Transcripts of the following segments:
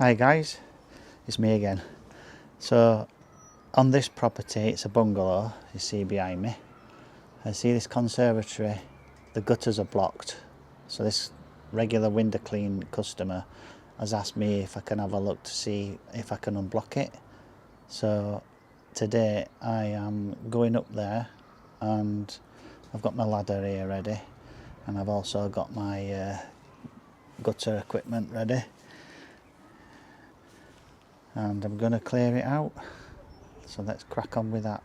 Hi guys, it's me again. So on this property, it's a bungalow, you see behind me. I see this conservatory, the gutters are blocked. So this regular window clean customer has asked me if I can have a look to see if I can unblock it. So today I am going up there and I've got my ladder here ready, and I've also got my gutter equipment ready, and I'm going to clear it out. So let's crack on with that.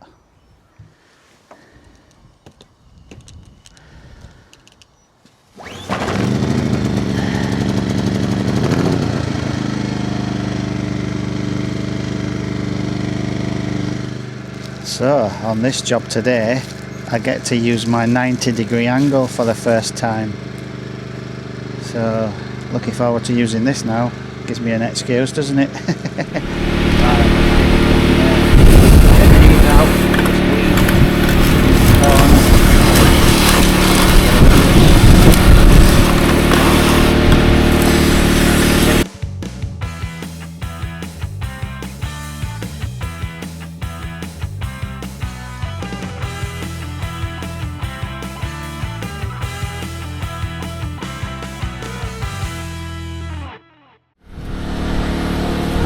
So on this job today, I get to use my 90-degree angle for the first time. So looking forward to using this now. Gives me an excuse, doesn't it?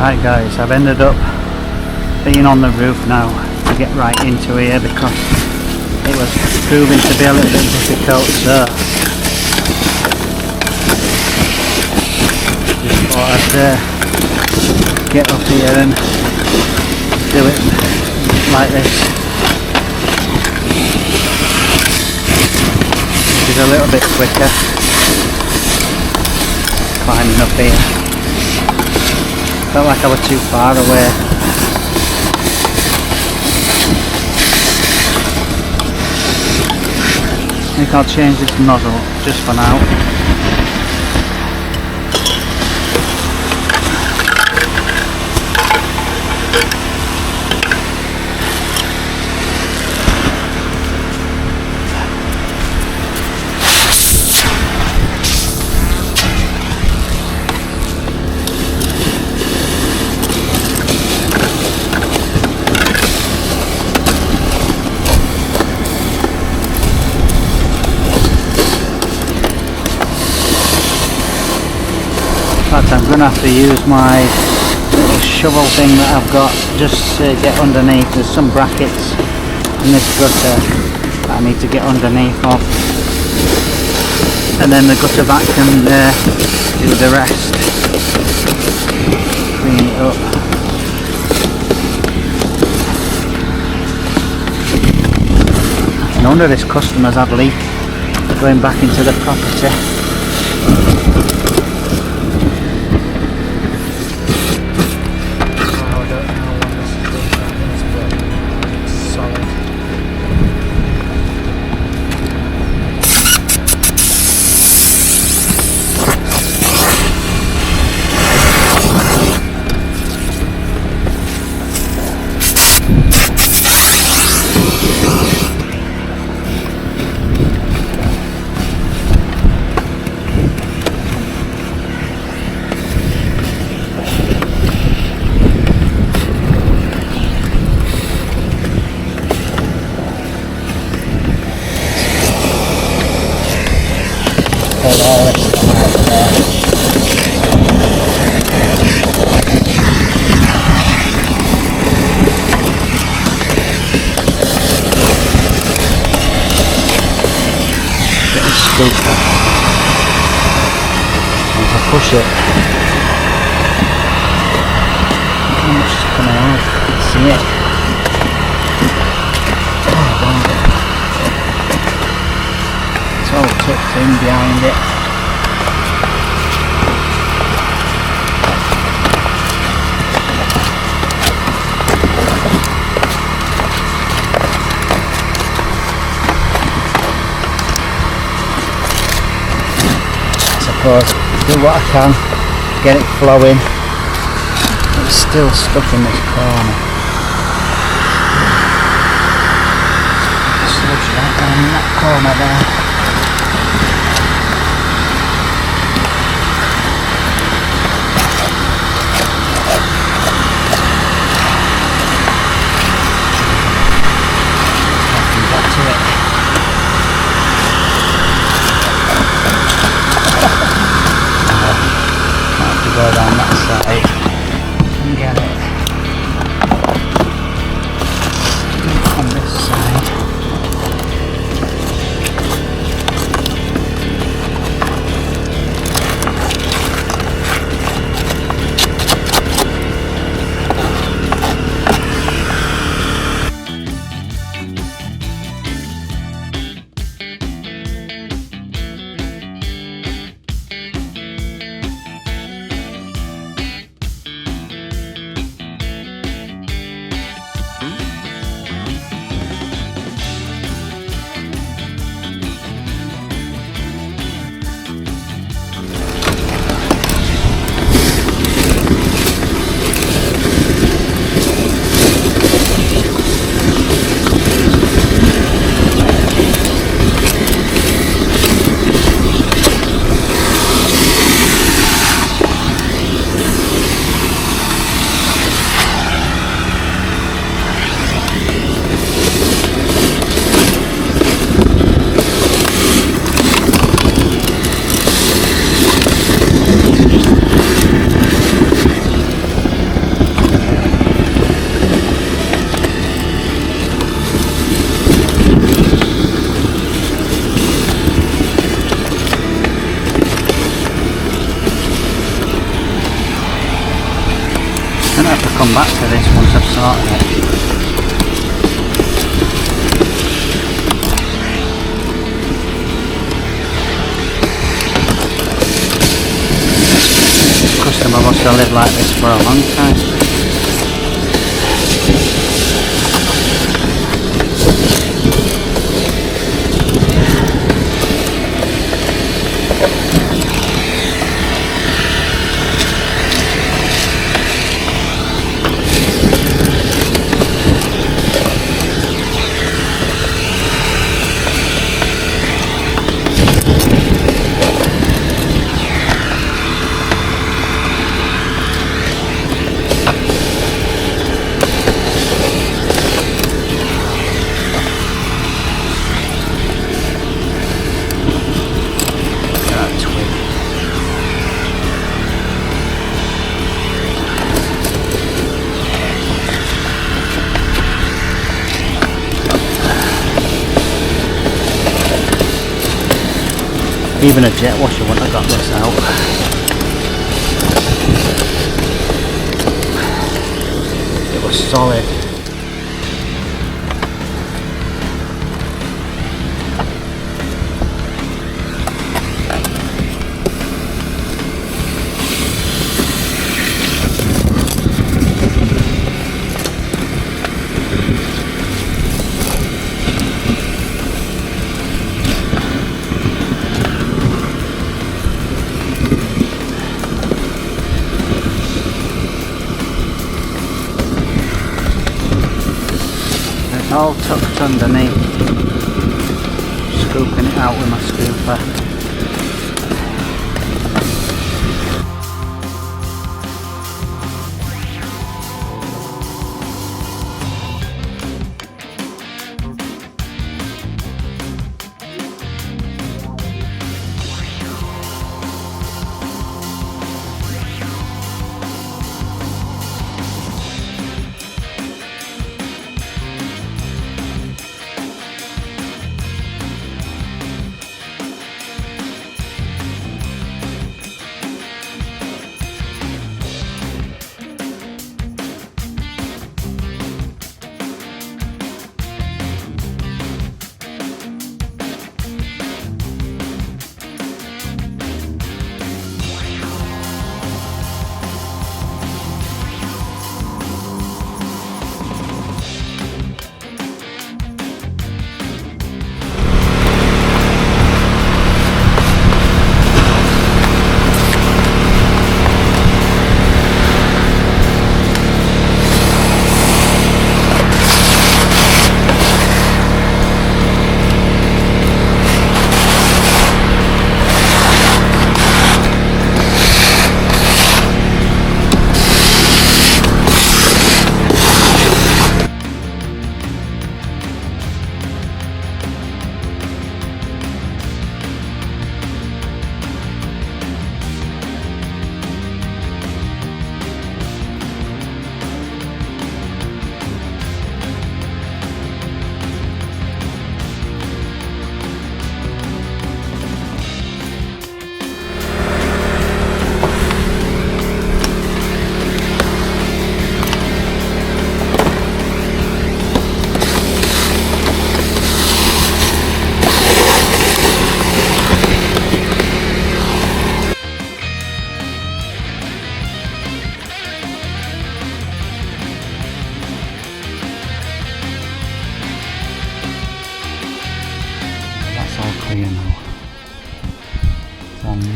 Right guys, I've ended up being on the roof now to get right into here because it was proving to be a little bit difficult, so just thought I'd get up here and do it like this, which is a little bit quicker climbing up here. Felt like I was too far away. I think I'll change this nozzle just for now. I'm going to have to use my little shovel thing that I've got just to get underneath. There's some brackets in this gutter that I need to get underneath of, and then the gutter vac can do the rest, clean it up. No wonder this customer's had leak going back into the property. Once I push it, look how much is coming out. You can see it. Oh wow. It's all tucked in behind it. Do what I can, get it flowing. It's still stuck in this corner. Sludge right down in that corner there. side and get it on this side. I'm going to have to come back to this once I've sorted it. The customer must have lived like this for a long time. Even a jet washer wouldn't have got this out. It was solid. All tucked underneath, scooping it out with my scooper.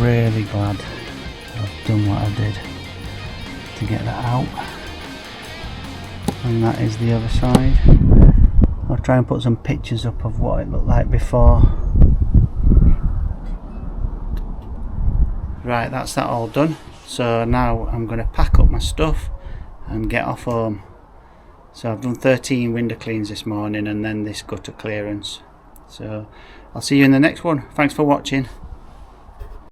really glad I've done what I did to get that out. And that is the other side. I'll try and put some pictures up of what it looked like before. Right, that's that all done. So now I'm going to pack up my stuff and get off home. So I've done 13 window cleans this morning and then this gutter clearance. So I'll see you in the next one. Thanks for watching.